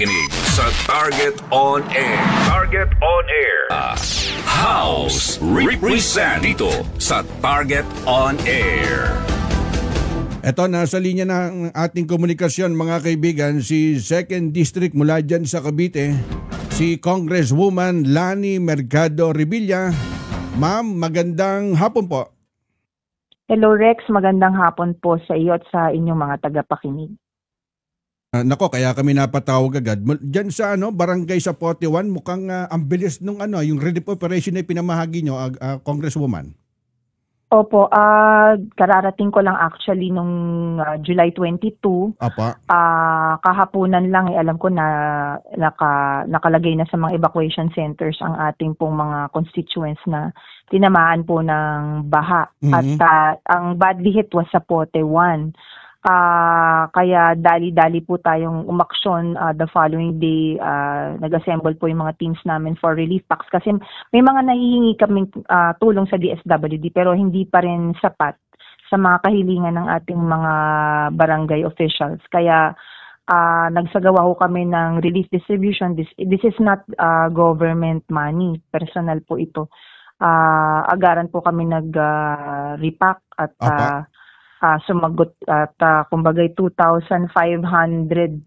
Nakikinig sa Target On Air. Target On Air. House represent dito sa Target On Air. Eto, nasa linya ng ating komunikasyon mga kaibigan, si 2nd District mula dyan sa Cavite, si Congresswoman Lani Mercado Revilla. Ma'am, magandang hapon po. Hello Rex, magandang hapon po sa iyo at sa inyong mga tagapakinig. Nako, kaya kami napatawag agad. Diyan sa barangay sa 41, mukhang ang bilis nung yung relief operation na pinamahagi nyo, Congresswoman. Opo, kararating ko lang actually nung July 22. Apa. Kahapunan lang alam ko na nakalagay na sa mga evacuation centers ang ating pong mga constituents na tinamaan po ng baha. Mm-hmm. At ang badly hit was sa Pote 1. Kaya dali-dali po tayong umaksyon the following day. Nag-assemble po yung mga teams namin for relief packs kasi may mga nahihingi kaming tulong sa DSWD pero hindi pa rin sapat sa mga kahilingan ng ating mga barangay officials. Kaya nagsagawa ho kami ng relief distribution. This is not government money. Personal po ito. Agaran po kami nag-repack at sumagot at kumbagay 2,500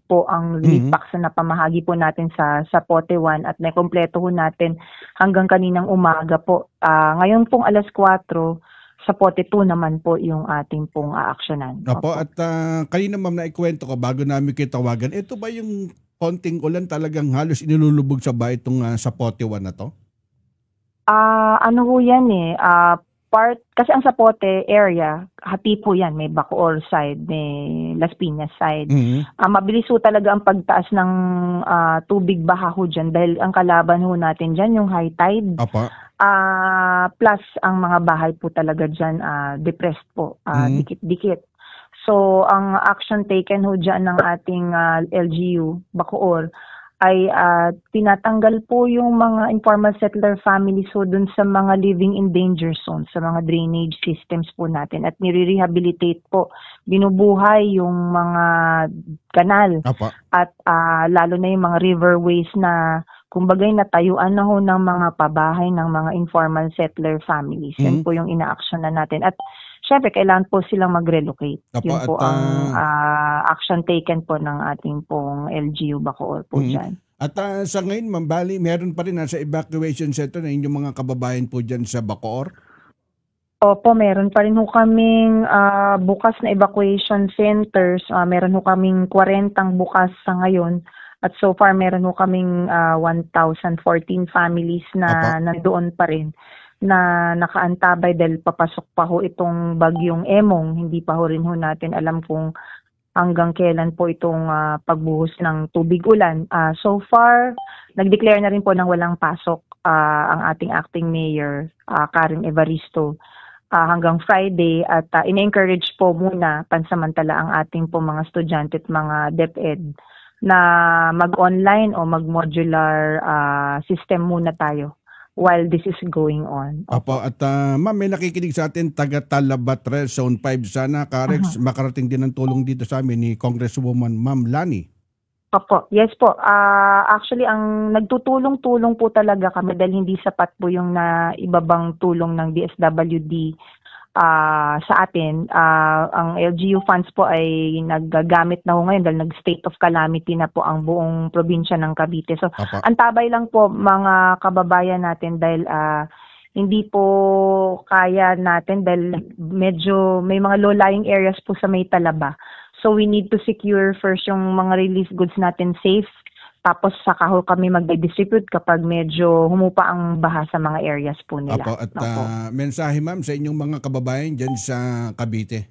po ang relief packs na napamahagi po natin sa Pote 1 at naikompleto po natin hanggang kaninang umaga po. Ngayon pong alas 4 sa Pote 2 naman po yung ating pong aaksyonan. Opo, at kanina ma'am naikwento ko bago namin kitawagan, ito ba yung konting ulan talagang halos inilulubog sa bahay itong sa Pote 1 na to? Ano ho yan kasi ang Zapote area, hati po yan. May Bacoor side, may Las Piñas side. Mabilis ho talaga ang pagtaas ng tubig baha ho dyan dahil ang kalaban ho natin dyan, yung high tide. Apa. Plus, ang mga bahay po talaga dyan, depressed po, dikit-dikit. So, ang action taken ho dyan ng ating LGU, Bacoor, ay tinatanggal po yung mga informal settler families so dun sa mga living in danger zones, sa mga drainage systems po natin at nire-rehabilitate po, binubuhay yung mga kanal. Apa. At lalo na yung mga riverways na kumbagay natayuan na ho ng mga pabahay ng mga informal settler families. Yan po yung ina-action na natin. At syempre, kailangan po silang mag-relocate. Yun po ang action taken po ng ating pong LGU Bacoor po dyan. At sa ngayon, Ma'am Bali, meron pa rin nasa evacuation center na inyong mga kababayan po dyan sa Bacoor? Opo, meron pa rin ho kaming bukas na evacuation centers. Meron ho kaming 40 bukas sa ngayon. At so far, meron ho kaming 1,014 families na nandoon pa rin na nakaantabay dahil papasok pa ho itong bagyong Emong. Hindi pa ho rin ho natin alam kung hanggang kailan po itong pagbuhos ng tubig ulan. So far, nag-declare na rin po ng walang pasok ang ating acting mayor, Karen Evaristo, hanggang Friday. At in-encourage po muna pansamantala ang ating po mga estudyante at mga DepEd na mag-online o mag-modular system muna tayo while this is going on. Opo, at ma'am, may nakikinig sa atin, taga-Talabat Zone 5. Sana, Karex, makarating din ang tulong dito sa amin ni Congresswoman Ma'am Lani. Opo, yes po. Actually, ang nagtutulong-tulong po talaga kami dahil hindi sapat po yung ibabang tulong ng DSWD sa atin. Ang LGU funds po ay naggagamit na ho ngayon dahil nag-state of calamity na po ang buong probinsya ng Cavite. So, antabay lang po mga kababayan natin dahil hindi po kaya natin dahil medyo may mga low-lying areas po sa may Talaba. So, we need to secure first yung mga relief goods natin safe. Tapos saka ho kami mag-distribute kapag medyo humupa ang baha sa mga areas po nila. Opo, at mensahe ma'am sa inyong mga kababayan dyan sa Cavite.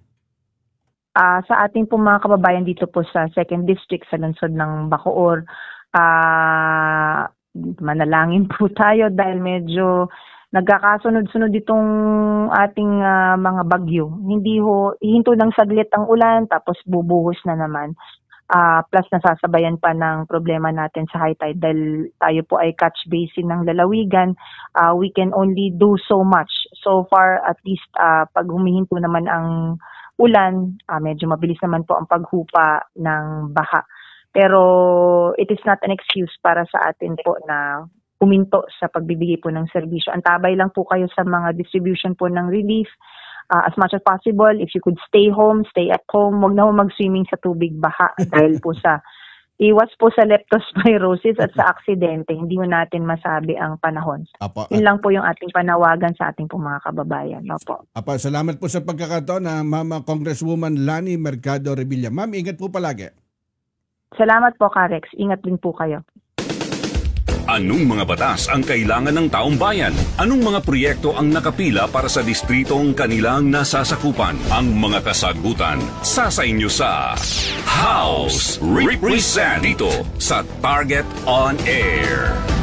Sa ating po mga kababayan dito po sa 2nd District sa lungsod ng Bacoor, manalangin po tayo dahil medyo nagkakasunod-sunod itong ating mga bagyo. Hindi ho, ihinto ng saglit ang ulan tapos bubuhos na naman. Plus nasasabayan pa ng problema natin sa high tide dahil tayo po ay catch basin ng lalawigan. We can only do so much. So far, at least pag humihinto naman ang ulan, medyo mabilis naman po ang paghupa ng baha. Pero it is not an excuse para sa atin po na puminto sa pagbibigay po ng serbisyo. Antabay lang po kayo sa mga distribution po ng relief. As much as possible, if you could stay home, stay at home. Huwag na ho mag-swimming sa tubig baha dahil po sa iwas po sa leptospirosis at sa aksidente. Hindi mo natin masabi ang panahon. Yun lang po yung ating panawagan sa ating po mga kababayan. Opo. Salamat po sa pagkakataon na Mama Congresswoman Lani Mercado Revilla. Ma'am, ingat po palagi. Salamat po, Karex. Ingat din po kayo. Anong mga batas ang kailangan ng taong bayan? Anong mga proyekto ang nakapila para sa distritong kanilang nasasakupan? Ang mga kasagutan sa inyo sa House Represent dito sa Target on Air.